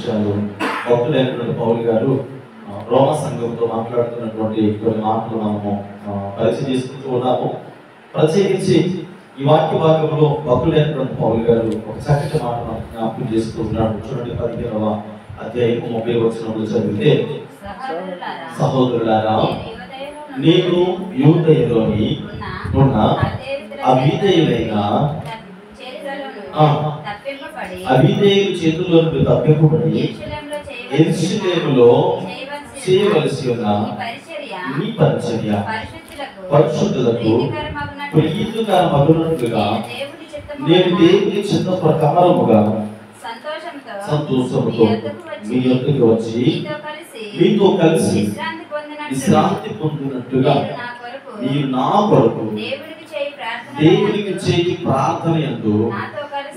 విషయాలు భక్తుడైనటువంటి పౌలు గారు రోమా సంఘంతో మాట్లాడుతున్నటువంటి కొన్ని మాటలు మనము పరిచయం చేసుకుంటూ ఉన్నాము. ప్రత్యేకించి ఈ వాక్య భాగంలో భక్తుడైనటువంటి పౌలు గారు ఒక చక్కటి మాట జ్ఞాపకం చేస్తూ ఉన్నాడు. చూడండి 15వ అధ్యాయం 30వ వచనంలో చదివితే, సహోదరులారా, నేను యూదయలోని ఉన్న అవిధేయులైన అవిధేయుల చేతుల్లో నుండి తప్పింపబడి యెరూషలేములో చేయవలసి ఉన్న ఈ పరిచర్య పరిశుద్ధులకు ప్రీతికరమగునట్లుగా నేను దేవుని చిత్త ప్రకారముగా సంతోషంతో మీ యొద్దకు వచ్చి మీతో కలిసి విశ్రాంతి పొందినట్టుగా మీరు నా కొరకు దేవునికి చేయి ప్రార్థన యందు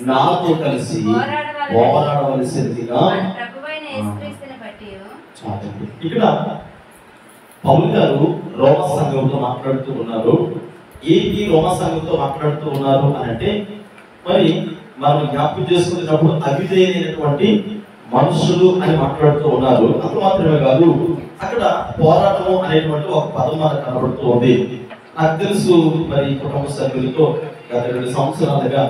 నాతో కలిసి పోరాడవలసిందిగా. ఇక్కడ పౌలు గారు రోమా సంఘంతో మాట్లాడుతూ ఉన్నారు. ఏంటి రోమా సంఘంతో మాట్లాడుతూ ఉన్నారు అని అంటే, మరి మనం జ్ఞాపకం చేసుకునేటప్పుడు అవిధేయులైనటువంటి మనుషులు అని మాట్లాడుతూ ఉన్నారు. అంత మాత్రమే కాదు, అక్కడ పోరాటము అనేటువంటి ఒక పదం మనకు కనబడుతూ ఉంది. నాకు తెలుసు, మరి కుటుంబ సభ్యులతో గత 2 సంవత్సరాలుగా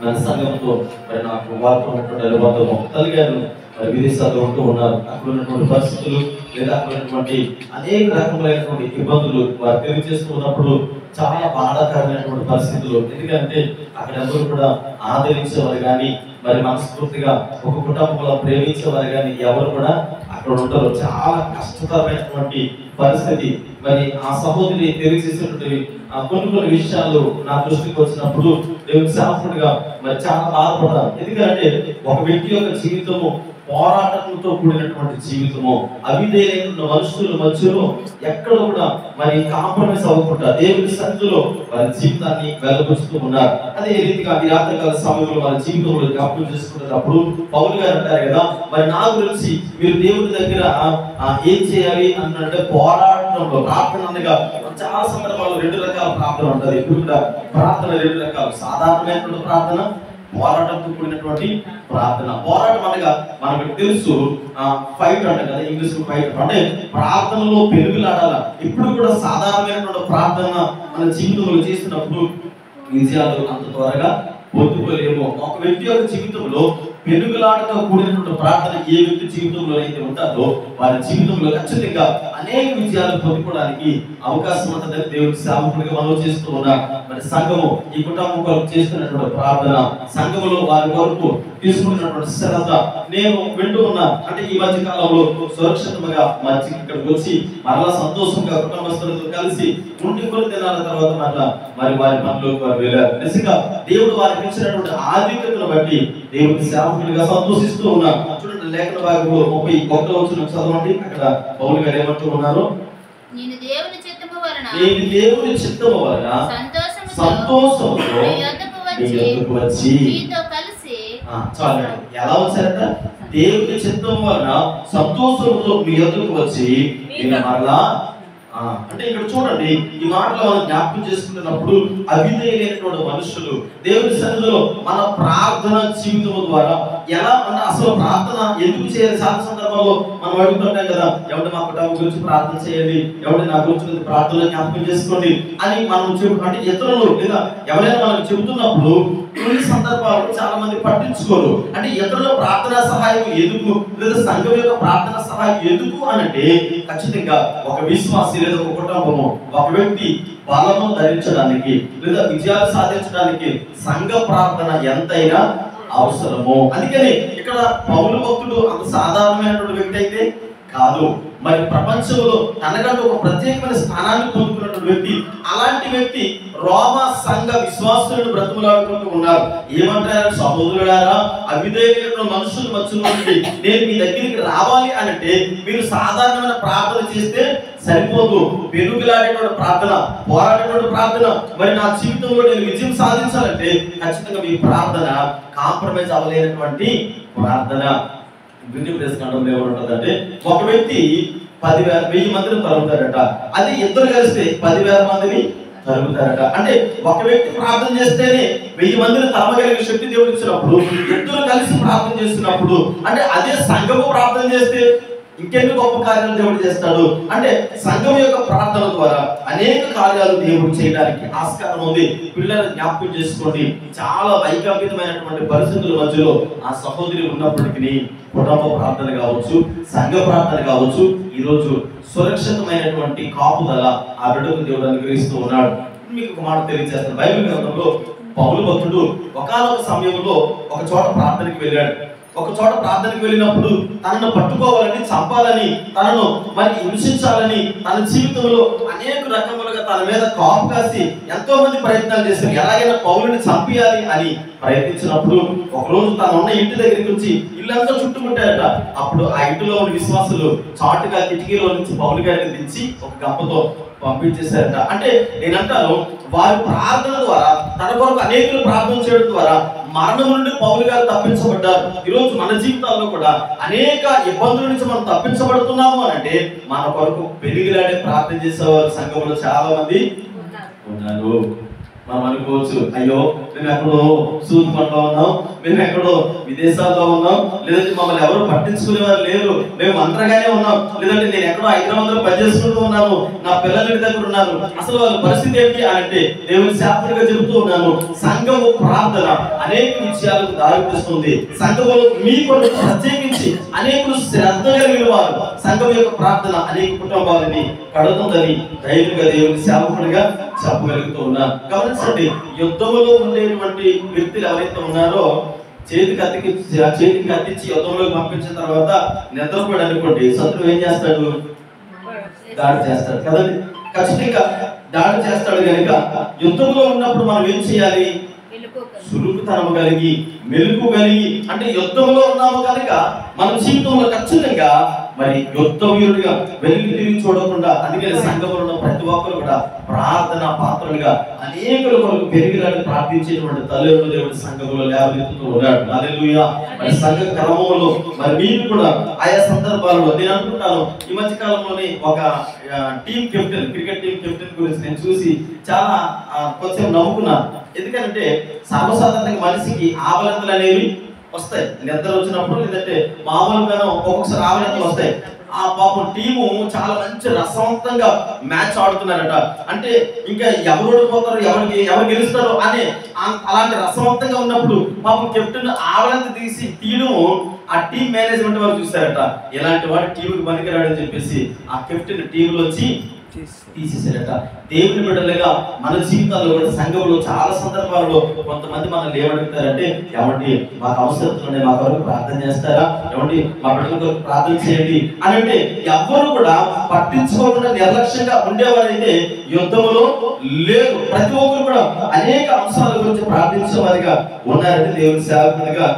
మన సంఘంతో మరి నాకు వారితో ఉన్నటువంటి అనుబంధము. తల్లి గారు మరి విదేశాల్లో ఉంటూ ఉన్నారు. అక్కడ ఉన్నటువంటి పరిస్థితులు లేదా అక్కడ ఉన్నటువంటి అనేక రకములైనటువంటి ఇబ్బందులు వారు తెలియజేస్తూ ఉన్నప్పుడు చాలా బాధాకరమైనటువంటి పరిస్థితులు. ఎందుకంటే అక్కడ ఎవరు కూడా ఆదరించేవారు కానీ, మరి మనస్ఫూర్తిగా ఒక కుటుంబంలో ప్రేమించేవారు కానీ ఎవరు కూడా అక్కడ ఉంటారు. చాలా కష్టతరమైనటువంటి పరిస్థితి. మరి ఆ సహోదరి తెలియజేసినటువంటి కొన్ని విషయాలు నా దృష్టికి వచ్చినప్పుడు దేవుని సేవకుడిగా మరి చాలా బాధపడ్డాను. ఎందుకంటే ఒక వ్యక్తి యొక్క జీవితము పోరాటంతో కూడినటువంటి జీవితము, అవిధేయులైన మనుషుల మధ్యలో ఎక్కడ కూడా మరి కాంప్రమైజ్ అవ్వకుండా దేవుని సన్నిధిలో వారి జీవితాన్ని వెల్లబుచ్చుతూ ఉన్నారు. అదే రీతిగా ఈ రాత్రికాల సమయంలో వారి జీవితంలో జ్ఞాపకం చేసుకునేటప్పుడు పౌలు గారు అంటారు కదా, మరి నా గురించి మీరు దేవుని దగ్గర ఏం చేయాలి అంటే పోరాటంలో ప్రార్థన అనగా చాలా సందర్భాల్లో 2 రకాల ప్రార్థన ఉంటుంది. ఇప్పుడు కూడా ప్రార్థన 2 రకాలు, సాధారణమైనటువంటి ప్రార్థన, పోరాటంతో కూడినటువంటి ప్రార్థన. పోరాటం అనగా మనకు తెలుసు ఫైట్ అంటే కదా, ఇంగ్లీష్ ఫైట్ అంటే ప్రార్థనలో పెరుగులాడాల. ఇప్పుడు కూడా సాధారణమైనటువంటి ప్రార్థన మన జీవితంలో చేసినప్పుడు విజయాలు అంత త్వరగా పొందుకోలేము. ఒక వ్యక్తి యొక్క జీవితంలో పెరుగులాటతో కూడినటువంటి ప్రార్థన ఏ వ్యక్తి జీవితంలో అయితే ఉంటుందో వారి జీవితంలో ఖచ్చితంగా అనేక విజయాలు పొందుకోవడానికి అవకాశం ఉంటుందని దేవుడి సేవకుడిగా మనం చేస్తూ ఉన్నాం. మరి సంఘము ఈ కుటుంబం కొరకు చేస్తున్నటువంటి ప్రార్థన, సంఘములో వారి కొరకు తీసుకుంటున్నటువంటి శ్రద్ధ నేను వింటూ ఉన్నా. అంటే ఈ మధ్య కాలంలో సురక్షితంగా మంచి ఇక్కడికి వచ్చి మరలా సంతోషంగా కుటుంబస్తులతో కలిసి ఉండి కొన్ని దినాల తర్వాత మరి వారి పనులకు వారు వెళ్ళారు. నిజంగా దేవుడు వారికి ఇచ్చినటువంటి ఆధిక్యతను బట్టి దేవుడి సేవకులుగా సంతోషిస్తూ ఉన్నారు. చూడండి లేఖన భాగంలో 31వ వచనం చదవండి. అక్కడ పౌలు గారు ఏమంటూ ఉన్నారు, నేను దేవుని చిత్తము వలన సంతోషంతో మీ యొద్దకు వచ్చి చాలండి. ఎలా వచ్చారట? దేవుని చిత్తం వలన సంతోషంతో మీ యొద్దకు వచ్చి నేను మరలా అంటే ఇక్కడ చూడండి ఈ మాటలో మనం జ్ఞాపకం చేసుకున్నప్పుడు అవిధేయులైనటువంటి మనుషులు దేవుని సన్నిధిలో మన ప్రార్థన జీవితం ద్వారా ఎలా అంటే అసలు ప్రార్థన ఎందుకు చేయాలి? చాలా సందర్భాల్లో మనం అడుగుతుంటాం కదా, ఎవరి మా కుటుంబం గురించి ప్రార్థన చేయండి, ఎవరి నా గురించి ప్రార్థన జ్ఞాపకం చేసుకోండి అని మనం అంటే ఇతరులు లేదా ఎవరైనా మనకు చెబుతున్నప్పుడు కొన్ని సందర్భాల్లో చాలా మంది పట్టించుకోరు. అంటే ఇతరుల ప్రార్థనా సహాయం ఎందుకు లేదా సంఘం యొక్క ప్రార్థనా సహాయం ఎందుకు అనంటే ఖచ్చితంగా ఒక విశ్వాసి లేదా ఒక కుటుంబము ఒక వ్యక్తి బలము ధరించడానికి లేదా విజయాలు సాధించడానికి సంఘ ప్రార్థన ఎంతైనా అవసరము. అందుకని ఇక్కడ పౌలు భక్తుడు అంత సాధారణమైనటువంటి వ్యక్తి అయితే కాదు. మరి ప్రపంచంలో తనకంటూ ఒక ప్రత్యేకమైన స్థానాన్ని పొందుకున్నటువంటి వ్యక్తి. అలాంటి వ్యక్తి రోమా సంఘ విశ్వాసులను బ్రతుకులాడుకుంటూ ఉన్నారు. ఏమంటారు? సహోదరులారా, అవిధేయులైన మనుషుల మధ్యలో నుండి నేను మీ దగ్గరికి రావాలి అంటే మీరు సాధారణమైన ప్రార్థన చేస్తే సరిపోదు. పెరుగులాడేటువంటి ప్రార్థన, పోరాడేటువంటి ప్రార్థన, మరి నా జీవితంలో నేను విజయం సాధించాలంటే ఖచ్చితంగా మీ ప్రార్థన కాంప్రమైజ్ అవ్వలేనటువంటి ప్రార్థన. ఖండంలో ఏమంటుందంటే ఒక వ్యక్తి 10,000 మందిని తరుగుతాడట. అది ఇద్దరు కలిస్తే 10,000 మందిని జరుగుతారట. అంటే ఒక వ్యక్తి ప్రార్థన చేస్తేనే 1000 మందిని తరమగలిగే శక్తి దేవుడు ఇచ్చినప్పుడు, ఇద్దరు కలిసి ప్రార్థన చేస్తున్నప్పుడు, అంటే అదే సంఘము ప్రార్థన చేస్తే ఇంకెన్ని గొప్ప కార్యాలు దేవుడు చేస్తాడు. అంటే సంఘం యొక్క ప్రార్థన ద్వారా అనేక కార్యాలు దేవుడు చేయడానికి ఆస్కారం ఉంది. పిల్లలు జ్ఞాపకం చేసుకోండి, చాలా వైకల్పితమైనటువంటి పరిస్థితుల మధ్యలో ఆ సహోదరి ఉన్నప్పటికీ కుటుంబ ప్రార్థన కావచ్చు, సంఘ ప్రార్థన కావచ్చు, ఈరోజు సురక్షితమైనటువంటి కాపుదల ఆ బిడ్డకు దేవుడు అనుగ్రహిస్తూ ఉన్నాడు. మీకు ఒక మాట తెలియజేస్తాను. బైబిల్ గ్రంథంలో పౌలు భక్తుడు ఒకానొక సమయంలో ఒక చోట ప్రార్థనకి వెళ్ళాడు. ఒక చోట ప్రార్థనకు వెళ్ళినప్పుడు తనను పట్టుకోవాలని, చంపాలని, తనను మరి హింసించాలని, తన జీవితంలో అనేక రకములుగా తన మీద కాపు కాసి ఎంతో మంది ప్రయత్నాలు చేశారు. ఎలాగైనా పౌలుని చంపేయాలి అని ప్రయత్నించినప్పుడు ఒకరోజు తను ఉన్న ఇంటి దగ్గరికి వచ్చి ఇల్లంతా చుట్టుముట్టారట. అప్పుడు ఆ ఇంటిలో ఉన్న విశ్వాసులు చాటుగా కిటికీలో నుంచి పౌలు గారిని దించి ఒక గంపతో పంపించేశారట. అంటే నేనంటాను, వారి ప్రార్థన ద్వారా, తన కొరకు అనేకులు ప్రార్థన చేయడం ద్వారా మరణం నుండి పౌలు గారు తప్పించబడ్డారు. ఈరోజు మన జీవితాల్లో కూడా అనేక ఇబ్బందుల నుంచి మనం తప్పించబడుతున్నాము అంటే మన కొరకు పెరిగిలాడే ప్రార్థన చేసేవారు సంఘంలో చాలా మంది ఉన్నారు. మనం అనుకోవచ్చు, అయ్యో మేము ఎక్కడో సూర్యపంలో ఉన్నాం, మేము ఎక్కడో విదేశాల్లో ఉన్నాం, లేదంటే మమ్మల్ని ఎవరు పట్టించుకునేవారు లేరు, మేము ఒంటరిగానే ఉన్నాం, లేదంటే నేను ఎక్కడో హైదరాబాద్లో పనిచేసుకుంటూ ఉన్నాను, నా పిల్లల దగ్గర ఉన్నారు, అసలు వాళ్ళ పరిస్థితి ఏంటి అంటే దేవుని శాస్త్రంగా చెబుతూ ఉన్నాను. సంఘము ప్రార్థన అనేక విషయాలకు దారితీస్తుంది. సంఘములో మీ కొరకు ప్రత్యేకించి అనేకులు శ్రద్ధ కలిగిన వారు సంఘం యొక్క ప్రార్థన అనేక కుటుంబాలని కడుతుందని ధైర్యంగా దేవుని సేవకుడిగా చెప్పగలుగుతూ ఉన్నారు. గమనించండి, యుద్ధంలో ఉండేటువంటి వ్యక్తులు ఎవరైతే ఉన్నారో చేతికి అత్తించి యుద్ధంలోకి పంపించిన తర్వాత నిద్రపోయాడు అనుకోండి, శత్రువు ఏం చేస్తాడు? దాడి చేస్తాడు కదండి. ఖచ్చితంగా దాడి చేస్తాడు. కనుక యుద్ధంలో ఉన్నప్పుడు మనం ఏం చేయాలి? సురుకుతనం కలిగి, మెలుకు కలిగి, అంటే యుద్ధంలో ఉన్నాము కనుక మన జీవితంలో ఖచ్చితంగా మరి యుద్ధ వీరుడిగా వెలికి తిరిగి చూడకుండా, అందుకని సంఘంలో ఉన్న ప్రతి ఒక్కరు కూడా ప్రార్థన పాత్రలుగా అనేకుల కొరకు పెరిగిలాడి ప్రార్థించేటువంటి తల్లిదండ్రులు దేవుడి సంఘంలో లేవనెత్తుతూ ఉన్నాడు. హల్లెలూయా. మరి సంఘ క్రమంలో మరి మీరు కూడా ఆయా సందర్భాల్లో, నేను అనుకుంటాను ఈ మధ్య కాలంలోనే ఒక team captain, cricket team captain గురించి నేను చూసి చాలా కొంచెం నవ్వుకున్నాను. ఎందుకంటే సర్వసాధారణంగా మనిషికి ఆవలింతలు అనేవి వస్తాయి. నిద్ర వచ్చినప్పుడు, లేదంటే మామూలుగానే ఒక్కొక్కసారి ఆవలింతలు వస్తాయి. ఆ పాపం టీము చాలా మంచి రసవంతంగా మ్యాచ్ ఆడుతున్నారట. అంటే ఇంకా ఎవరు ఓడిపోతారు, ఎవరు గెలుస్తారు అని అలాంటి రసవంతంగా ఉన్నప్పుడు పాపం కెప్టెన్ ఆవలింత తీయడం ఆ టీం మేనేజ్మెంట్ వారు చూస్తారట. ఇలాంటి వాడు టీంకి పనికిరాడని చెప్పేసి ఆ కెప్టెన్ టీంలో వచ్చి తీసేసారట. దేవుని బిడ్డలుగా మన జీవితాల్లో కూడా సంఘంలో చాలా సందర్భాల్లో కొంతమంది మనం ఏమడుగుతారంటే, ఏమండి మాకు అవసరం, మా కొరకు ప్రార్థన చేస్తారా, ఏమండి మా బిడ్డల కొరకు ప్రార్థన చేయండి అని అంటే ఎవరు కూడా పట్టించుకోకుండా నిర్లక్ష్యంగా ఉండేవారైతే యుద్ధములో లేదు. ప్రతి ఒక్కరు కూడా అనేక అంశాల గురించి ప్రార్థించే వారిగా ఉన్నారంటే దేవుని సేవకునిగా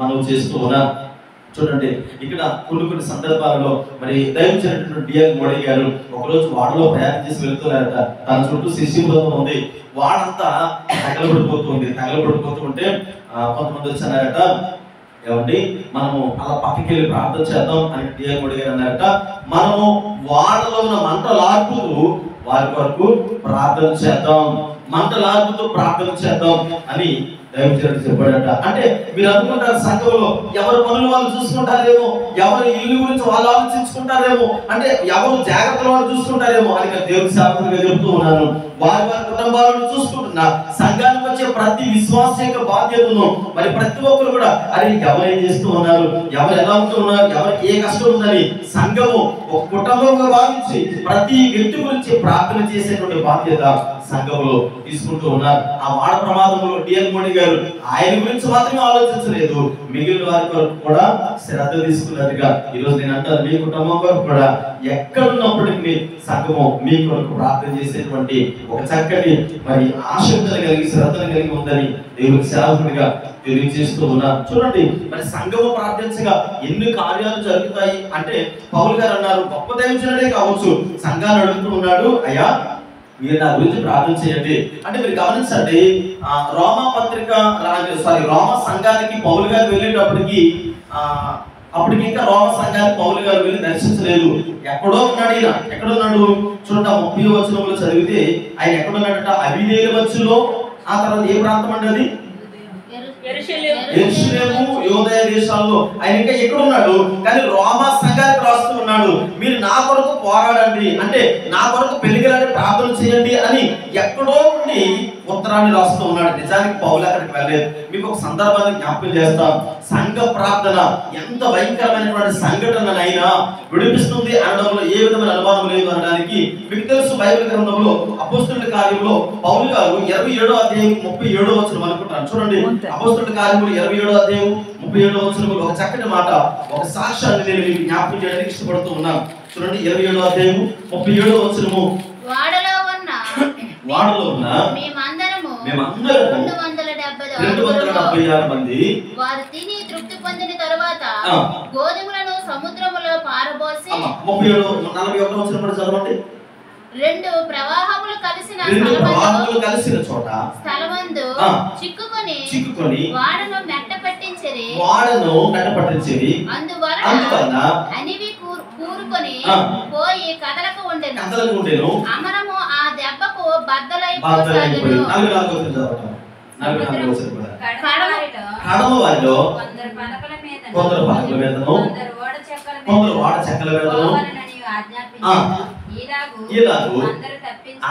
మనం చేస్తూ ఉన్నాం. చూడండి, ఇక్కడ కొన్ని సందర్భాలలో మరి దైవజనుడు డిఎల్ మోడీ గారు ఒకరోజు వాడలో ప్రయాణం చేసి వెళ్తున్నారట. తన చుట్టూ శిష్య బృందం ఉంది. వాడంతా తగలబడిపోతూ ఉంటే కొంతమంది వచ్చారట, ఏమండి మనము అలా పక్కకి వెళ్ళి ప్రార్థన చేద్దాం అని డిఎల్ మోడీ గారు అన్నారట. మనము వాడలో ఉన్న మంటలార్పుతూ వారి కొరకు ప్రార్థన చేద్దాం, మంటలార్పుతూ ప్రార్థన చేద్దాం అని దైవజనుడు చెప్పాడట. అంటే మీరు అనుకుంటారు సంఘంలో ఎవరు పనులు వాళ్ళు చూసుకుంటారేమో, ఎవరు ఇల్లు గురించి వాళ్ళు ఆలోచించుకుంటారేమో, అంటే ఎవరు జాగ్రత్తలు వాళ్ళు చూసుకుంటారేమో అని దేవుని సేవకుడిగా చెబుతూ ఉన్నాను. వారి కుటుంబాలను చూసుకుంటున్నా సంఘానికి వచ్చే ప్రతి విశ్వాస యొక్క బాధ్యతను మరి ప్రతి ఒక్కరు కూడా అది ఎవరు ఏం చేస్తూ ఉన్నారు, ఎవరు ఎలా ఉంటూ ఉన్నారు, ఎవరికి ఏ కష్టం ఉందని సంఘము ఒక కుటుంబంగా భావించి ప్రతి వ్యక్తి గురించి ప్రార్థన చేసేటువంటి బాధ్యత సంఘంలో తీసుకుంటూ ఉన్నారు. ఆ వాడ ప్రమాదంలో డిఎల్ మోడీ గారు ఆయన గురించి మాత్రమే ఆలోచించలేదు, మిగిలిన వారి కొరకు కూడా శ్రద్ధ తీసుకున్నట్టుగా ఈరోజు నేను అంటాను, మీ కుటుంబం కొరకు కూడా ఎక్కడున్నప్పటికీ సంఘము మీ కొరకు ప్రార్థన చేసేటువంటి ఒక చక్కటి మరి ఆశక్తిని కలిగి శ్రద్ధను కలిగి ఉందని దేవుని సేవకుడిగా తెలియజేస్తూ ఉన్నారు. చూడండి, మరి సంఘము ప్రార్థించగా ఎన్ని కార్యాలు జరుగుతాయి అంటే పౌలు గారు అన్నారు, గొప్ప దైవజనుడే కావచ్చు సంఘాన్ని అడుగుతూ ఉన్నాడు, అయ్యా మీరు నా గురించి ప్రార్థన చేయండి అంటే. మీరు గమనించండి, రోమా సంఘానికి పౌలు గారు వెళ్ళేటప్పటికి అప్పటికి ఇంకా రోమ సంఘాన్ని పౌలు గారు వెళ్ళి దర్శించలేదు. ఎక్కడో ఉన్నాడు ఈయన. ఎక్కడున్నాడు చూడండి, 30వ వచనంలో చదివితే ఆయన ఎక్కడున్నాడట, అబిదేలు మధ్యలో. ఆ తర్వాత ఏ ప్రాంతం అండి అది? యెరూషలేము, యూదయ దేశాల్లో. ఆయన ఇంకా ఎక్కడ ఉన్నాడు? కానీ రోమా సంఘానికి రాస్తూ ఉన్నాడు, మీరు నా కొరకు పోరాడండి, అంటే నా కొరకు పెళ్లిగలని ప్రార్థన చేయండి అని ఎక్కడో ఉండి ఉత్తరాన్ని రాస్తూ ఉన్నాడు. నిజానికి పౌలు అక్కడికి వెళ్ళలేదు. మీకు ఒక సందర్భాన్ని జ్ఞాపకం చేస్తాం. సంఘ ప్రార్థన ఎంత భయంకరమైనటువంటి సంఘటననైనా విడిపిస్తుంది అనడంలో ఏ విధమైన అనుమానం లేదు అనడానికి మీకు తెలుసు. బైబిల్ గ్రంథంలో అపోస్తలుల కార్యంలో పౌలు గారు 27వ అధ్యాయం 37వ వచనం అనుకుంటాను చూడండి. అపోస్తలుల కార్యములు 27వ అధ్యాయం 37వ వచనంలో ఒక చక్కటి మాట, ఒక సాక్ష్యాన్ని నేను మీకు జ్ఞాపకం చేయడానికి ఇష్టపడుతూ ఉన్నాను. చూడండి 27వ అధ్యాయం 37వ వచనము. వాడలో ఉన్న మేమందరము 276 మంది వారు తిని తృప్తి పొందిన తరువాత గోధుమలను సముద్రములో పారబోసి 41వ వచనం కూడా చదవండి. రెండు ప్రవాహములు కలిసిన స్థలమందు చిక్కుకొని వాడను మెట్ట పట్టించిరి. అందువలన అనివి కూరుకొని పోయి కదలకు ఉండెను. అమరము ఆ దెబ్బకు బద్దలైపోసాగెను. కడమ వారిలో కొందరు పలకల మీదను కొందరు ఓడ చెక్కల మీదను ఇలాగూ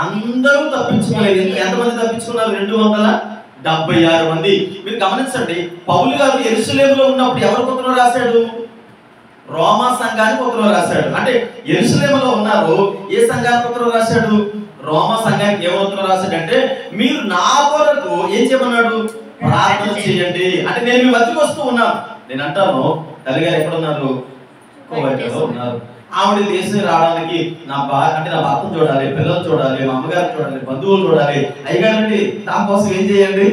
అందరూ తప్పించుకోలేదు. ఎంతమంది తప్పించుకున్నారు? 276 మంది. మీరు గమనించండి, పౌలు గారు యెరూషలేములో ఉన్నప్పుడు ఎవరికి ఉత్తరం రాశాడు? రోమా సంఘానికి ఉత్తరం రాశాడు. అంటే యెరూషలేములో ఉన్నారు, ఏ సంఘానికి ఉత్తరం రాశాడు? రోమా సంఘానికి ఏమో ఉత్తరం రాశాడంటే, మీరు నా కొరకు ఏం చేయమన్నాడు? ప్రార్థన చేయండి. అంటే నేను మీ మధ్యకి వస్తూ ఉన్నాను. నేను అంటాను, తల్లిగారు ఎక్కడున్నారు? కోవైట్లో ఉన్నారు. ఆవిడ దేశం రావడానికి నా భర్తను చూడాలి, పిల్లలు చూడాలి, మా అమ్మగారు చూడాలి, బంధువులు చూడాలి. అయ్యగారండి దానికోసం ఏం చేయండి?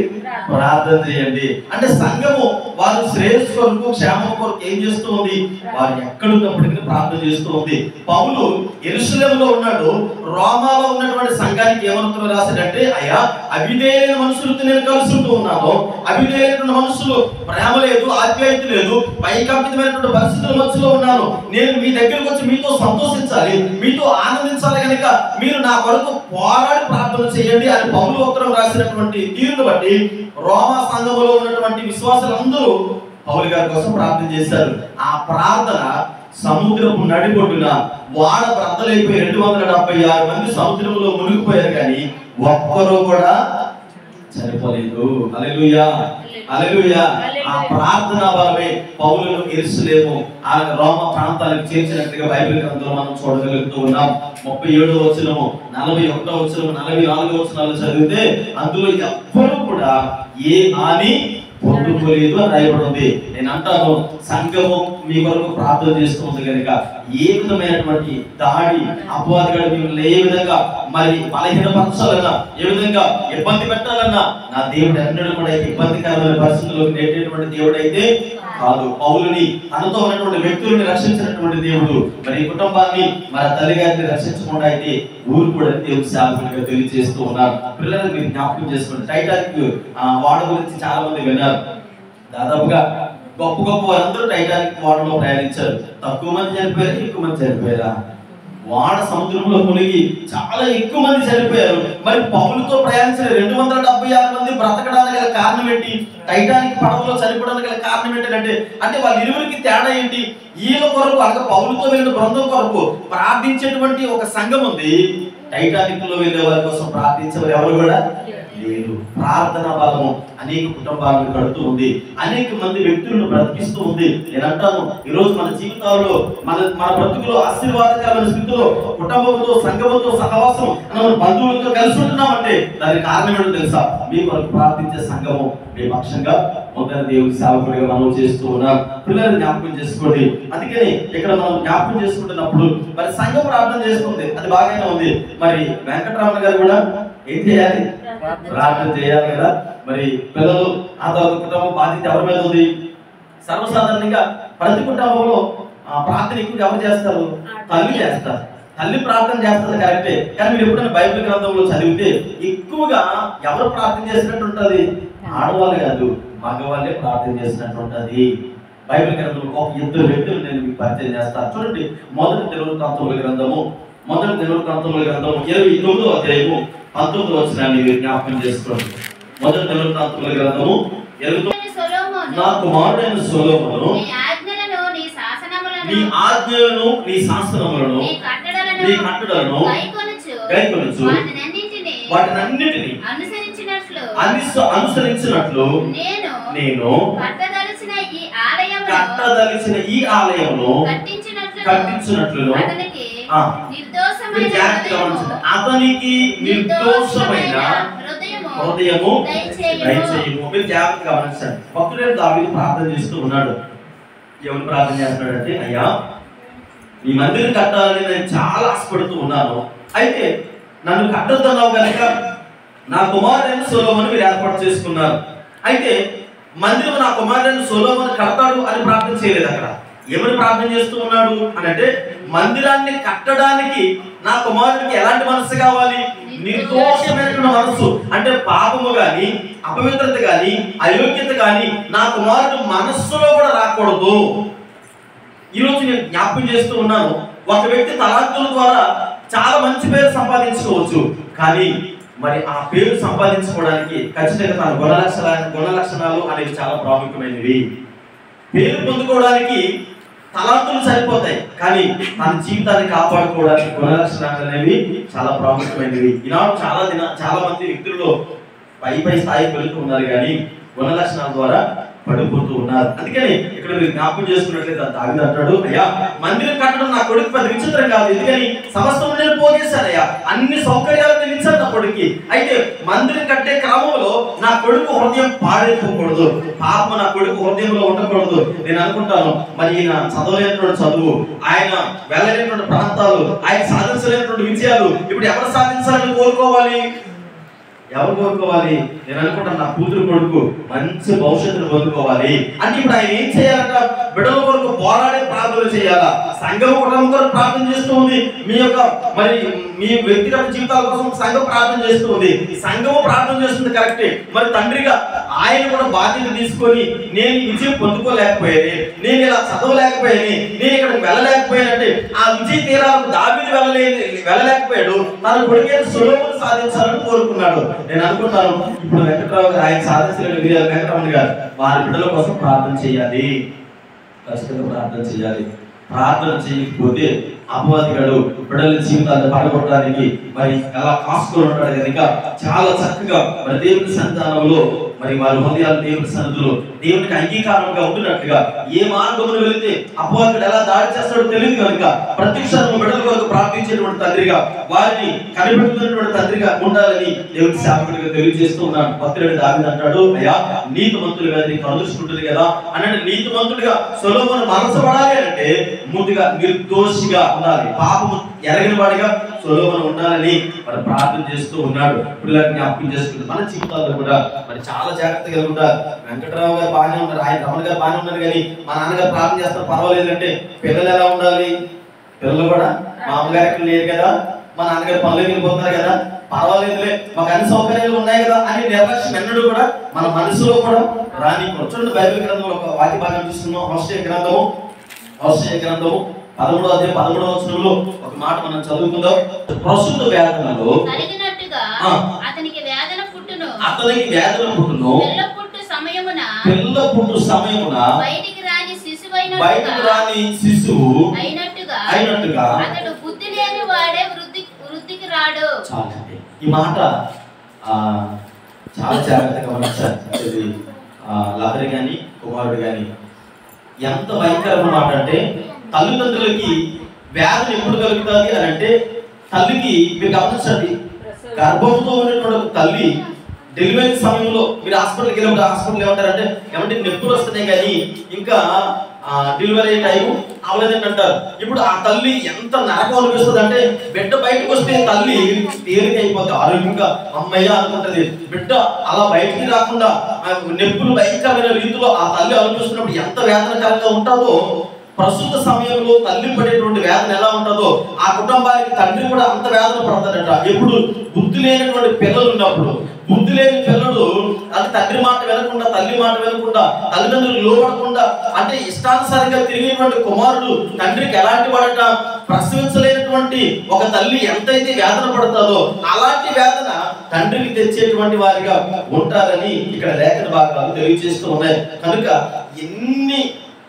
ప్రార్థన చేయండి. అంటే సంఘము వారు శ్రేయస్సు కొరకు, క్షేమం కొరకు ఏం చేస్తూ ఉంది? వారు ఎక్కడున్నప్పటికీ ప్రార్థన చేస్తూ ఉంది. పౌలు యెరూషలేములో ఉన్నాడు. రోమాలో ఉన్నటువంటి సంఘానికి ఏమనుకుని రాశాడంటే, అయ్యా అవిధేయులైన మనుషులతో నేను కలుసుకుంటూ ఉన్నాను. అవిధేయులైన మనుషులు, ప్రేమ లేదు, ఆప్యాయత లేదు, పైకంపితమైనటువంటి పరిస్థితుల మధ్యలో ఉన్నాను. నేను మీ దగ్గరకు వచ్చి మీతో సంతోషించాలి, మీతో ఆనందించాలి కనుక మీరు నా కొరకు పోరాడి ప్రార్థన చేయండి అని పౌలు ఉత్తరం రాసినటువంటి తీరును బట్టి రోమా సంఘములో ఉన్నటువంటి విశ్వాసులందరూ పౌలు గారి కోసం ప్రార్థన చేశారు. ఆ ప్రార్థన సముద్రపు నడిబొడ్డున వాడ బ్రద్దలైపోయి 276 మంది సముద్రంలో మునిగిపోయారు, కానీ ఒక్కరు కూడా చనిపోలేదు. హల్లెలూయా, హల్లెలూయా. ఆ ప్రార్థనా బలమే పౌలును యెరూషలేము ఆ రోమ ప్రాంతానికి చేర్చినట్టుగా బైబిల్ గ్రంథంలో మనం చూడగలుగుతూ ఉన్నాం. 37వ వచనము, 41వ వచనము, 44వ వచనాలు చదివితే అందులో ఎవ్వరూ కూడా ఏ హాని పొందుకోలేదు అని రాయబడి ఉంది. నేను అంటాను, సంఘము మీ కొరకు ప్రార్థన చేస్తుంది కనుక ఏ విధమైనటువంటి దాడి అపవాదిగా మిమ్మల్ని ఏ విధంగా మరి బలహీనపరచాలన్నా, ఏ విధంగా ఇబ్బంది పెట్టాలన్నా నా దేవుడు ఎన్నడూ కూడా ఇబ్బందికరమైన పరిస్థితుల్లోకి నెట్టేటువంటి దేవుడు అయితే కాదు. పౌలుని తనతో ఉన్నటువంటి వ్యక్తులను రక్షించినటువంటి దేవుడు మరి కుటుంబాన్ని, మన తల్లిగారిని రక్షించకుండా అయితే ఊరు కూడా దేవుడు సేవకునిగా తెలియజేస్తూ ఉన్నారు. పిల్లలు మీరు జ్ఞాపకం చేసుకోండి, టైటానిక్ వాడ గురించి చాలా మంది విన్నారు. దాదాపుగా గొప్ప గొప్ప వారందరూ టైటానిక్ వాడలో ప్రయాణించారు. తక్కువ మంది చనిపోయారు, ఎక్కువ మంది చనిపోయారా? వాడ సముద్రంలో మునిగి చాలా ఎక్కువ మంది చనిపోయారు. మరి పౌలుతో ప్రయాణించిన 276 మంది బ్రతకడానికి గల కారణం ఏంటి? టైటానిక్ పడవలో చనిపోవడానికి గల కారణం ఏంటంటే, అంటే వాళ్ళ ఇరువురికి తేడా ఏంటి? ఈయన కొరకు అనగా పౌలుతో వెళ్ళిన బృందం కొరకు ప్రార్థించేటువంటి ఒక సంఘం ఉంది. టైటానిక్ లో వెళ్ళే వారి కోసం ప్రార్థించేవారు ఎవరు కూడా లేరు. ప్రార్థనా బలము అనేక కుటుంబాలను కడుతూ ఉంది, అనేక మంది వ్యక్తులను బ్రతికిస్తూ ఉంది. నేను అంటాను, ఈరోజు మన జీవితాల్లో మన బ్రతుకులో ఆశీర్వాదకరమైన స్థితిలో కుటుంబంతో, సంఘంతో, సహవాసం, మన బంధువులతో కలిసి ఉంటున్నామంటే దానికి కారణం ఏంటో తెలుసా? మీ కొరకు ప్రార్థించే సంఘము మీ పక్షంగా మొదటి దేవుడి సేవకుడిగా మనం చేస్తూ ఉన్నాం. పిల్లల్ని జ్ఞాపకం చేసుకోండి. అందుకని ఇక్కడ మనం జ్ఞాపకం చేసుకుంటున్నప్పుడు మరి సంఘం ప్రార్థన చేస్తుంది, అది బాగానే ఉంది. మరి వెంకటరమణ గారు కూడా ఏం చేయాలి? ప్రార్థన చేయాలి కదా. మరి పిల్లలు ఆ తర్వాత కుటుంబం బాధ్యత ఎవరి మీద ఉంది? సర్వసాధారణంగా ప్రతి కుటుంబంలో ప్రార్థన ఎక్కువ ఎవరు చేస్తారు? తల్లి చేస్తారు. తల్లి ప్రార్థన చేస్తుంది కరెక్టే, కానీ మీరు ఎప్పుడైనా బైబిల్ గ్రంథంలో చదివితే ఎక్కువగా ఎవరు ప్రార్థన చేసినట్టు ఉంటుంది? ఆడవాళ్ళు కాదు, మగవాళ్ళే ప్రార్థన చేసినట్టు ఉంటుంది. బైబిల్ గ్రంథంలో ఒక ఇద్దరు వ్యక్తులు నేను మీకు పరిచయం చేస్తాను. చూడండి, మొదటి దినవృత్తాంతముల గ్రంథము 29వ అధ్యాయము 19వ వచనాన్ని మీరు జ్ఞాపకం చేసుకోండి. మొదటి దినవృత్తాంతముల గ్రంథము 29. నా కుమారుడైన సొలొమోను నీ ఆజ్ఞలను నీ శాసనములను నీ కట్టడలను గైకొనుచు వాటినన్నిటిని అనుసరించినట్లు నేను కట్టదలిచిన ఈ ఆలయమును కట్టించినట్లు అతనికి నిర్దోషమైన హృదయము దయచేయము. మీరు జాగ్రత్తగా గమనించండి. భక్తుడైన దావీదు ప్రార్థన చేస్తూ ఉన్నాడు. ఎవరు ప్రార్థన చేస్తున్నాడంటే, అయ్యా నీ మందిరం కట్టాలని నేను చాలా ఆశపడుతూ ఉన్నాను, అయితే నన్ను కట్టొద్దన్నావు కనుక నా కుమారుడైన సొలొమోను మీరు ఏర్పాటు చేసుకున్నారు. అయితే మందిరం నా కుమారుడైన సొలొమోను కడతాడు అని ప్రార్థన చేయలేదు. అక్కడ ఎవరు ప్రార్థన చేస్తూ ఉన్నాడు అని అంటే, మందిరాన్ని కట్టడానికి నా కుమారుడికి ఎలాంటి మనసు కావాలి? నిర్దోషమైనటువంటి మనస్సు. అంటే పాపము గాని, అపవిత్రత గాని, అయోగ్యత గాని నా కుమారుడు మనస్సులో కూడా రాకూడదు. ఈరోజు నేను జ్ఞాపకం చేస్తూ ఉన్నాను, ఒక వ్యక్తి తలాంతుల ద్వారా చాలా మంచి పేరు సంపాదించుకోవచ్చు, కానీ మరి ఆ పేరు సంపాదించుకోవడానికి ఖచ్చితంగా తన గుణ లక్షణాలు అనేవి చాలా ప్రాముఖ్యమైనవి. పేరు పొందుకోవడానికి తలాంతులు సరిపోతాయి, కానీ తన జీవితాన్ని కాపాడుకోవడానికి గుణ లక్షణాలు అనేవి చాలా ప్రాముఖ్యమైనవి. ఈనాడు చాలా మంది వ్యక్తుల్లో పై స్థాయికి వెళుతూ ఉన్నారు, కానీ గుణ లక్షణాల ద్వారా పడిపోతూ ఉన్నారు. అందుకని ఇక్కడ మీరు జ్ఞాపకం చేసుకున్నట్లయితే దావీదు అంటాడు, అయ్యా మందిరం కట్టడం నా కొడుకు పెద్ద విచిత్రం కాదు, ఎందుకని సమస్తం నేను పోగేశానయ్యా, అన్ని సౌకర్యాలు నేను ఇచ్చాను నా కొడుకు. అయితే మందిరం కట్టే క్రమంలో నా కొడుకు హృదయం పాడైపోకూడదు, పాపం నా కొడుకు హృదయంలో ఉండకూడదు. నేను అనుకుంటాను, మరి ఈయన చదవలేనటువంటి చదువు, ఆయన వెళ్ళలేనటువంటి ప్రాంతాలు, ఆయన సాధించలేనటువంటి విజయాలు ఇప్పుడు ఎవరు సాధించాలని కోరుకోవాలి? ఎవరు కోరుకోవాలి? నేను అనుకుంటాను, నా కూతురు కొడుకు మంచి భవిష్యత్తును పొందుకోవాలి అంటే ఇప్పుడు ఆయన ఏం చేయాలంట? బిడ్డల కొరకు పోరాడే ప్రార్థన చేయాలా? సంఘం కుటుంబం కొరకు ప్రార్థన చేస్తూ ఉంది. మీ వ్యక్తిగత జీవితాల కోసం సంఘం ప్రార్థన చేస్తూ ఉంది. సంఘము ప్రార్థన చేస్తుంది కరెక్టే, మరి తండ్రిగా ఆయన కూడా బాధ్యత తీసుకొని నేను విజయం పొందుకోలేకపోయాను, నేను ఇలా చదవలేకపోయాను, నేను ఇక్కడికి వెళ్ళలేకపోయానంటే ఆ విజయ తీరాలకు దావీదు వెళ్ళలేకపోయాడు, తన కొడుకు సొలొమోను సాధించాలని కోరుకున్నాడు. నేను అనుకుంటాను, ఇప్పుడు వెంకటరావు గారు ఆయన సాధించిన వెంకటరమణ గారు వారి బిడ్డల కోసం ప్రార్థన చేయాలి, ఖచ్చితంగా ప్రార్థన చేయాలి. ప్రార్థన చేయకపోతే అపవాదిగాడు బిడ్డల జీవితాన్ని పడగొట్టడానికి మరి ఎలా కాసుకొని ఉంటాడు కనుక చాలా చక్కగా మరి దేవుని సంతానంలో మరి వారి హృదయాలు దేవుని సన్నిధిలో దేవునికి అంగీకారంగా ఉంటున్నట్లుగా ఏ మార్గమును వెళితే అపవాదుడు ఎలా దాడి చేస్తాడో తెలియదు కనుక ప్రతి క్షణం బిడ్డల కొరకు ప్రార్థించేటువంటి తండ్రిగా, వారిని కనిపెడుతున్నటువంటి తండ్రిగా ఉండాలని దేవుని సేవకుడిగా తెలియజేస్తూ ఉన్నాను. భక్తుడు దావీదు అంటాడు, అయ్యా నీతిమంతులుగా నీకు అనుదృష్టి కదా అంటే, నీతిమంతుడిగా సొలొమోను మనసపడాలి అంటే ముందుగా నిర్దోషిగా ఉండాలి, పాపము ఎరగిన వాడిగా సొలొమోను ఉండాలని మరి ప్రార్థన చేస్తూ ఉన్నాడు. పిల్లలకు జ్ఞాపకం చేసుకుంటే మన జీవితాల్లో కూడా మరి చాలా జాగ్రత్తగా ఉంటారు. వెంకటరావు గారు బాగానే ఉన్నారు, ఆయన రమణ గారు బాగానే ఉన్నారు, కానీ మా నాన్నగారు ప్రార్థన చేస్తారు పర్వాలేదు అంటే పిల్లలు ఎలా ఉండాలి? పిల్లలు కూడా మా అమ్మగారికి లేరు కదా, మా నాన్నగారు పనులకు వెళ్ళిపోతున్నారు కదా, పర్వాలేదులే మాకు అన్ని సౌకర్యాలు ఉన్నాయి కదా అని నిర్లక్ష్యం ఎన్నడూ కూడా మన మనసులో కూడా రానికూడదు. చూడండి, బైబిల్ గ్రంథంలో ఒక వాక్య భాగం చూస్తున్నాం. హోషేయ గ్రంథము 13వ అధ్యాయం 11వ వచనంలో ఒక మాట మనం చదువుకుందాం. ప్రస్తుత వేదనలో అతనికి వేదన పుట్టును, పిల్ల పుట్టు సమయమున బయటికి రాని శిశువు అయినట్టుగా అతడు బుద్ధి లేని వాడే వృద్ధికి రాడు. చాలండి, ఈ మాట చాలా జాగ్రత్తగా గమనించాలి. లహరి గాని కుమారుడు గాని ఎంత భయంకరమైన మాట అంటే, తల్లిదండ్రులకి వ్యాధి ఎప్పుడు కలుగుతుంది అని అంటే, తల్లికి మీరు గమనించండి, గర్భంతో ఉన్నటువంటి తల్లి డెలివరీ సమయంలో మీరు హాస్పిటల్కి వెళ్ళినప్పుడు హాస్పిటల్ ఏమంటారంటే, ఏమంటే నొప్పులు వస్తున్నాయి కానీ ఇంకా డెలివరీ టైం అవ్వలేదని అంటారు. ఇప్పుడు ఆ తల్లి ఎంత నరకం అనిపిస్తుంది అంటే, బిడ్డ బయటకు వస్తే తల్లి తేలిక అయిపోతుంది, ఆరోగ్యంగా అమ్మయ్య అనుకుంటుంది. బిడ్డ అలా బయటికి రాకుండా నొప్పులు భయంకరమైన రీతిలో ఆ తల్లి అనిపిస్తున్నప్పుడు ఎంత వేదనకరంగా ఉంటుందో, ప్రస్తుత సమయంలో తల్లి పడేటువంటి వేదన ఎలా ఉంటుందో ఆ కుటుంబానికి తండ్రి కూడా అంత వేదన పడతాడట. ఎప్పుడు బుద్ధి లేనటువంటి పిల్లలు ఉన్నప్పుడు, బుద్ధి లేని పిల్లడు అంటే తండ్రి మాట వినకుండా, తల్లి మాట వినకుండా, తల్లిదండ్రులు లోపడకుండా అంటే ఇష్టానుసారంగా తిరిగేటువంటి కుమారుడు తండ్రికి ఎలాంటి వాడట, ప్రసవించలేనటువంటి ఒక తల్లి ఎంతైతే వేదన పడుతుందో అలాంటి వేదన తండ్రికి తెచ్చేటువంటి వారిగా ఉంటారని ఇక్కడ లేఖన భాగాలు తెలియజేస్తూ ఉన్నాయి. కనుక ఎన్ని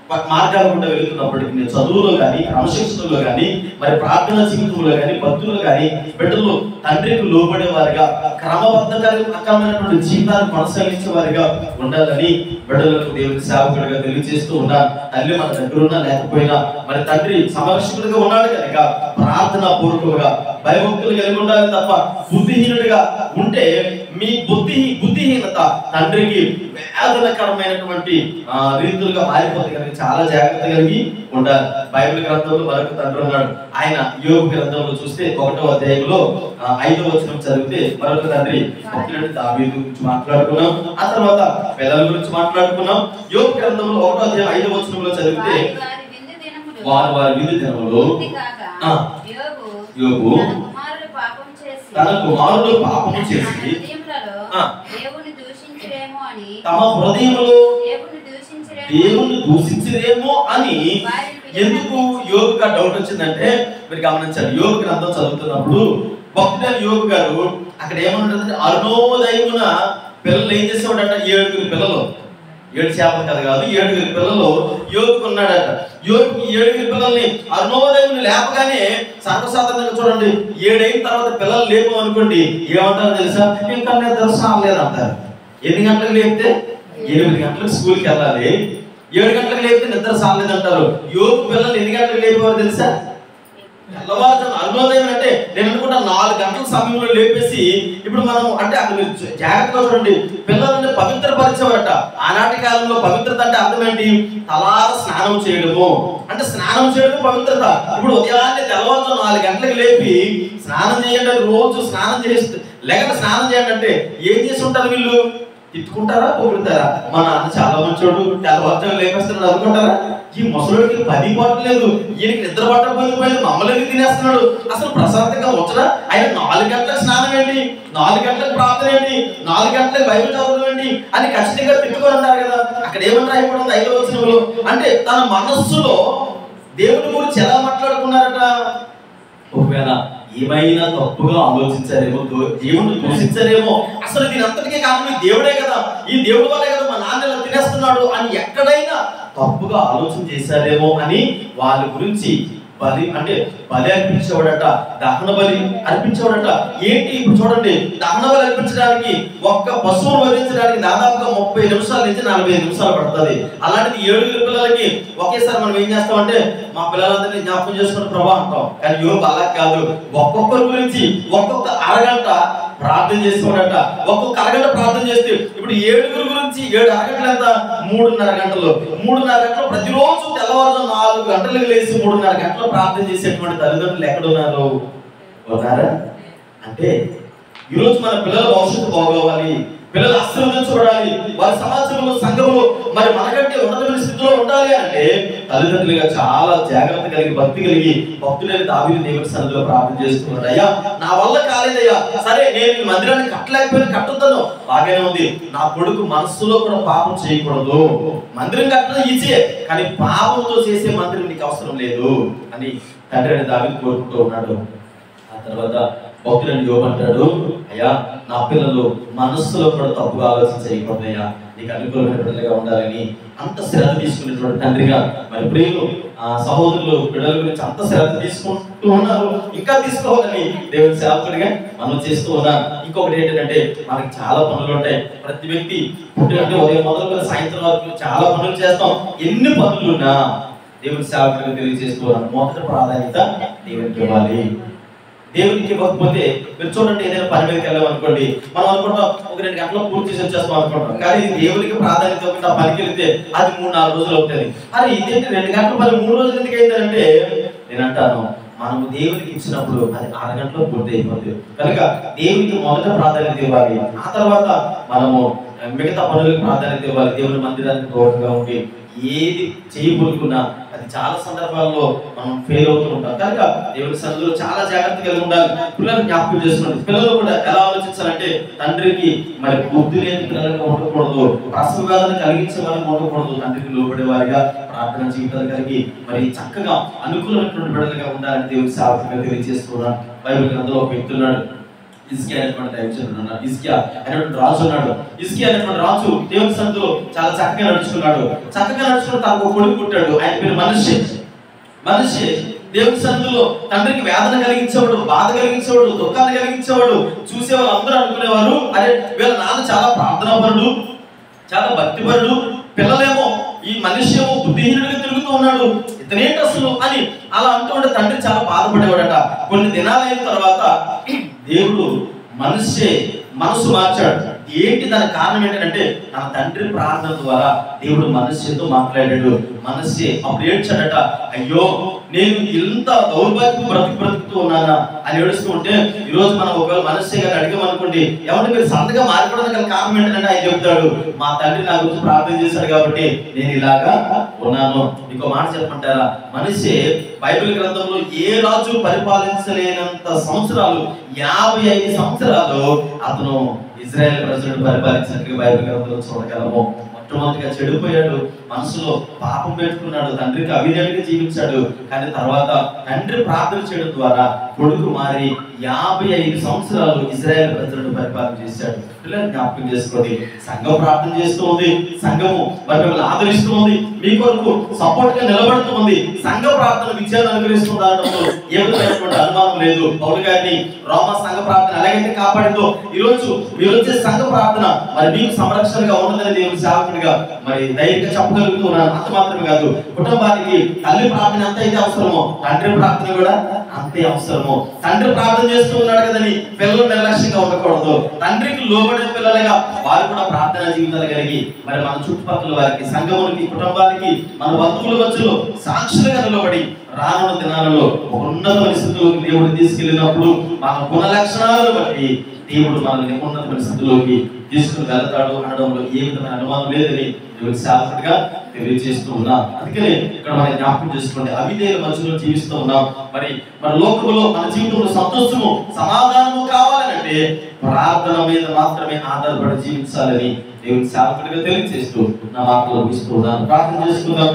మార్గాలు గుండా వెళుతున్నప్పటికీ నేను చదువులో కానీ, క్రమశిక్షణలో కానీ, మరి ప్రార్థన జీవితంలో కానీ, భక్తులు కానీ బిడ్డలు తండ్రికి లోబడే వారిగా, క్రమబద్ధమైనటువంటి జీవితాన్ని కొనసాగించే వారిగా ఉండాలని బిడ్డలకు దేవుని సేవకుడిగా తెలియజేస్తూ ఉన్నాను. తల్లి మన దగ్గర ఉన్నా లేకపోయినా మరి తండ్రి సంరక్షకుడిగా ఉన్నాడు కనుక ప్రార్థన పూర్వకంగా భయభక్తులు కలిగి ఉండాలి తప్ప బుద్ధిహీనుడిగా ఉంటే మీ బుద్ధిహీనత తండ్రికి వేదనకరమైనటువంటి రీతులుగా మారిపోతుంది కనుక చాలా జాగ్రత్త కలిగి ఉండాలి. బైబిల్ గ్రంథంలో మరొక తండ్రి ఉన్నాడు. ఆయన యోబు గ్రంథంలో చూస్తే 1వ అధ్యాయంలో 5వ వచనం చదివితే మరొక తండ్రి భక్తుడు దావీదు గురించి మాట్లాడుకున్నాం. ఆ తర్వాత పిల్లల గురించి మాట్లాడుకున్నాం. యోబు గ్రంథంలో 1వ అధ్యాయం 5వ వచనంలో చదివితే వారి విందు దినములో యోబు తన కుమారుడు పాపం చేసి తమ హృదయంలో దేవుని దూషించరేమో అని ఎందుకు యోబుగా డౌట్ వచ్చిందంటే మీరు గమనించాలి. యోబు గ్రంథం చదువుతున్నప్పుడు భక్తుడైన యోబు గారు అక్కడ ఏమంటుందంటే అరుణోదయమున పిల్లలు ఏం చేసేవాడట, 7 పిల్లలు, 7 చేపలు కథ కాదు, 7 పిల్లలు యోబుకు ఉన్నాడట. యోబుకి 7 పిల్లల్ని అరుణోదయం లేపగానే సర్వసాధారణంగా చూడండి 7 అయిన తర్వాత పిల్లలు లేపు అనుకోండి ఏమంటారు తెలుసా, ఇంకా నిద్ర సాలేదు అంటారు. ఎన్ని గంటలకు లేపితే 8 గంటలకు స్కూల్కి వెళ్ళాలి, 7 గంటలకు లేపితే నిద్ర సాలేదు అంటారు. యోబు పిల్లలు ఎన్ని గంటలకు లేపేవారు తెలుసా, తెల్లవారుజామున అరుణోదయం అంటే నేను అనుకుంటా 4 గంటల సమయంలో లేపేసి ఇప్పుడు మనం అంటే అక్కడ మీరు జాగ్రత్తగా చూడండి పిల్లలని పవిత్రపరిచేవారట. ఆనాటి కాలంలో పవిత్రత అంటే అర్థం ఏంటి, తలార స్నానం చేయడము అంటే స్నానం చేయడం పవిత్రత. ఇప్పుడు ఉదయాన్నే తెల్లవారుజామున 4 గంటలకు లేపి స్నానం చేయండి, రోజు స్నానం చేస్తే లేకపోతే స్నానం చేయండి అంటే ఏం చేసి ఉంటారు వీళ్ళు, తిట్టుకుంటారా పొగుడుతారా, మా నాన్న చాలా మంచోడు తెల్లవారుజామున లేపేస్తున్నాడు అనుకుంటారా, ఈ ముసలుడికి 10 పట్టలేదు, ఈయనకి నిద్ర పట్టకపోయిపోయింది, మమ్మల్ని తినేస్తున్నాడు, అసలు ప్రశాంతంగా వచ్చరా, ఆయన 4 గంటలకు స్నానం ఏంటి, 4 గంటలకు ప్రార్థన ఏంటి, 4 గంటలకు బైబిల్ చదవడం ఏంటి అని ఖచ్చితంగా తిట్టుకొని ఉంటారు కదా. అక్కడ ఏమన్నా అయిపోతుంది 5వ వచనంలో అంటే తన మనస్సులో దేవుడి గురించి ఎలా మాట్లాడుకున్నారట, ఒకవేళ ఏమైనా తప్పుగా ఆలోచించారేమో, దేవుడిని దూషించారేమో, అసలు దీని అంతటికే కారణం ఈ దేవుడే కదా, ఈ దేవుడి వల్లే కదా మా నాన్న ఇలా తినేస్తున్నాడు అని ఎక్కడైనా తప్పుగా ఆలోచన చేశారేమో అని వాళ్ళ గురించి బలి అంటే బలి అర్పించేవాడట, దహన బలి అర్పించేవాడట. ఏంటి ఇప్పుడు చూడండి, దహన బలి అర్పించడానికి ఒక్క పశువును వధించడానికి దాదాపుగా 30 నిమిషాల నుంచి 45 నిమిషాలు పడుతుంది. అలాంటిది 7 పిల్లలకి ఒకేసారి మనం ఏం చేస్తామంటే మా పిల్లలందరినీ జ్ఞాపకం చేసుకుని ప్రభా అంటాం. కానీ యోబు అలా కాదు, ఒక్కొక్కరి గురించి ఒక్కొక్క అరగంట ప్రార్థన చేసుకోడట. ఒక్కొక్క అరగంట ప్రార్థన చేస్తే ఇప్పుడు 7 గురించి 7 అరగంటలు ఎంత, 3.5 గంటలు. 3.5 గంటలు ప్రతిరోజు తెల్లవారుజాము 4 గంటలకు లేచి 3.5 గంటలు ప్రార్థన చేసేటువంటి తల్లిదండ్రులు ఎక్కడ ఉన్నారు ఉన్నారా అంటే ఈరోజు మన పిల్లల భవిష్యత్తు బాగోవాలి, పిల్లలు ఆశీర్వదించబడాలి, వారి సమాజంలో సంఘంలో మరి మనకంటే ఉన్నతమైన స్థితిలో ఉండాలి అంటే తల్లిదండ్రులుగా చాలా జాగ్రత్త కలిగి భక్తి కలిగి భక్తులైన దావీదు దేవుని సన్నిధిలో ప్రార్థన చేస్తున్నాడు. అయ్యా నా వల్ల కాలేదయ్యా, సరే నేను ఈ మందిరాన్ని కట్టలేకపోయినా కట్టుతాను, బాగానే ఉంది, నా కొడుకు మనస్సులో కూడా పాపం చేయకూడదు, మందిరం కట్టడం ఈజీయే కానీ పాపంతో చేసే మందిరం నీకు అవసరం లేదు అని తండ్రి అని దావీదు కోరుకుంటూ ఉన్నాడు. ఆ తర్వాత భక్తులను యోబు అంటాడు, అయ్యా నా పిల్లలు మనస్సులో కూడా తప్పుగా ఆలోచన చేయకూడదయ్యా, నీకు అనుకూలమైన పిల్లలుగా ఉండాలని అంత శ్రద్ధ తీసుకునేటువంటి తండ్రిగా మరి ప్రియులు సహోదరులు పిల్లల గురించి అంత శ్రద్ధ తీసుకుంటూ ఉన్నారు. ఇంకా తీసుకోవాలని దేవుని సేవకుడిగా మనం చేస్తూ ఉన్నాం. ఇంకొకటి ఏంటంటే మనకి చాలా పనులు ఉంటాయి. ప్రతి వ్యక్తి పుట్టినంటే ఉదయం మొదలుకొని సాయంత్రం వరకు చాలా పనులు చేస్తాం. ఎన్ని పనులున్నా దేవుని సేవకుడిగా తెలియజేస్తూ ఉన్నాం. మొదటి ప్రాధాన్యత దేవునికి ఇవ్వాలి. దేవునికి ఇవ్వకపోతే మీరు చూడండి, ఏదైనా పని మీదకి వెళ్ళాం అనుకోండి, మనం అనుకుంటాం ఒక 2 గంటల్లో పూర్తి చేసి వచ్చేస్తాం అనుకుంటాం. కానీ దేవునికి ప్రాధాన్యత ఇవ్వకుండా పనికి వెళ్తే అది 3-4 రోజులు అవుతుంది. అరే ఇదేంటి 2 గంటల పని 3 రోజులు ఎందుకు అయిందంటే నేను అంటాను, మనము దేవునికి ఇచ్చినప్పుడు అది 6 గంటల్లో పూర్తి అయిపోతుంది. కనుక దేవునికి మొదట ప్రాధాన్యత ఇవ్వాలి, ఆ తర్వాత మనము మిగతా పనులకు ప్రాధాన్యత ఇవ్వాలి. దేవుని మందిరానికి తోడుగా ఉండి ఏది చేయబోతున్నా అది చాలా సందర్భాల్లో మనం ఫెయిల్ అవుతూ ఉంటాం. కనుక దేవుని సన్నిధిలో చాలా జాగ్రత్తగా ఉండాలి. పిల్లలు జ్ఞాపకం చేసుకోండి. పిల్లలు కూడా ఎలా ఆలోచించాలంటే తండ్రికి మరి బుద్ధి లేని పిల్లలుగా ఉండకూడదు, ప్రసవ వేదన కలిగించే వారికి ఉండకూడదు. తండ్రికి లోబడే వారిగా ప్రార్థన జీవితాలు కలిగి మరి చక్కగా అనుకూలమైనటువంటి బిడ్డలుగా ఉండాలని దేవుని సాధకంగా తెలియజేస్తున్నాను. బైబిల్ గ్రంథంలో ఒక వ్యక్తి ఉన్నాడు, హిజ్కియా అనేటువంటి దైవజనుడు ఉన్నాడు. హిజ్కియా అనేటువంటి రాజు ఉన్నాడు. హిజ్కియా అనేటువంటి రాజు దేవుని సన్నిధిలో చాలా చక్కగా నడుచుకున్నాడు. చక్కగా నడుచుకుని తనకు కొడుకు పుట్టాడు. ఆయన పేరు మనష్షే. మనష్షే దేవుని సన్నిధిలో తండ్రికి వేదన కలిగించేవాడు, బాధ కలిగించేవాడు, దుఃఖాన్ని కలిగించేవాడు. చూసే వాళ్ళు అందరూ అనుకునేవారు, అరే వీళ్ళ నాన్న చాలా ప్రార్థనాపరుడు, చాలా భక్తిపరుడు, పిల్లలేమో ఈ మనిషి ఏమో బుద్ధిహీనుడిగా తిరుగుతూ ఉన్నాడు, ఇతనేంటి అసలు అని అలా అంటూ ఉంటే తండ్రి చాలా బాధపడేవాడట. కొన్ని దినాలైన తర్వాత దేవుడు మనష్షే మనసు మార్చాడు. ఏంటి దాని కారణం ఏంటంటే తన తండ్రి ప్రార్థన ద్వారా దేవుడు మనష్షేతో మాట్లాడాడు. మనష్షే అప్పుడు ఏడ్చాడట, అయ్యో నేను ఇంత దౌర్భాగ్యం బ్రతుకుతూ ఉన్నానా అని ఏడుస్తూ ఉంటే, ఈరోజు మనం ఒకవేళ మనష్షే గారిని అడిగామనుకోండి, ఎవరిని మీరు సన్నగా మారిపోవడానికి గల కారణం ఏంటంటే ఆయన చెప్తాడు, మా తండ్రి నా గురించి ప్రార్థన చేశాడు కాబట్టి నేను ఇలాగా ఉన్నాను. ఇంకో మాట చెప్పమంటారా, మనష్షే బైబిల్ గ్రంథంలో ఏ రాజు పరిపాలించలేనంత సంవత్సరాలు 55 సంవత్సరాలు అతను ఇజ్రాయెల్ ప్రజలను పరిపాలించినట్టుగా బైబిల్ గ్రంథంలో చూడగలము. మొట్టమొదటిగా చెడిపోయాడు, మనసులో పాపం పెట్టుకున్నాడు, తండ్రికి అవిధేయుడిగా జీవించాడు. కానీ తర్వాత తండ్రి ప్రార్థన చేయడం ద్వారా కొడుకు మారి 55 సంవత్సరాలు ఇజ్రాయెల్ ప్రజలను పరిపాలన చేశాడు. పిల్లలు జ్ఞాపకం చేసుకోండి, సంఘం ప్రార్థన చేస్తూ ఉంది, సంఘము మరి మిమ్మల్ని ఆదరిస్తూ ఉంది, మీ కొరకు సపోర్ట్ గా నిలబడుతూ ఉంది, సంఘ ప్రార్థన విజయాన్ని అనుగ్రహిస్తుంది అనడంలో ఏ విధమైనటువంటి అనుమానం లేదు. పౌలు గారిని రోమా సంఘ ప్రార్థన ఎలాగైతే కాపాడిందో, ఈ రోజు మీరు వచ్చే సంఘ ప్రార్థన మరి మీకు సంరక్షణగా ఉన్నదని దేవుని సేవకుడిగా మరి ధైర్యంగా చెప్పగలుగుతూ ఉన్నాను. అంత మాత్రమే కాదు, కుటుంబానికి తల్లి ప్రార్థన ఎంత అయితే అవసరమో తండ్రి ప్రార్థన కూడా అంతే అవసరము. తండ్రి ప్రార్థన చేస్తూ ఉన్నాడు కదని పిల్లలు నిర్లక్ష్యంగా ఉండకూడదు. తండ్రికి లోబడే పిల్లలుగా వారు కూడా ప్రార్థనా జీవితాలు కలిగి మరి మన చుట్టుపక్కల వారికి, సంఘమునికి, కుటుంబానికి, మన బంధువుల మధ్యలో సాక్షులుగా నిలబడి రానున్న దినాలలో ఉన్నత పరిస్థితుల్లోకి దేవుడు తీసుకెళ్ళినప్పుడు మన గుణ లక్షణాలను బట్టి దేవుడు మనల్ని ఉన్నత పరిస్థితుల్లోకి తీసుకుని వెళ్తాడు అనడంలో ఏ విధమైన అనుమానం లేదని దేవుడి సేవకుడిగా తెలియజేస్తూ ఉన్నాం. అందుకనే ఇక్కడ మనం జ్ఞాపకం చేసుకోండి, అవిధేయుల మధ్యలో జీవిస్తూ ఉన్నాం. మరి మన లోకంలో మన జీవితంలో సంతోషము, సమాధానము కావాలంటే ప్రార్థన మీద మాత్రమే ఆధారపడి జీవించాలని దేవుడి సేవకుడిగా తెలియజేస్తూ నా మాటలు ముగిస్తూ ఉన్నాను. ప్రార్థన చేసుకుందాం.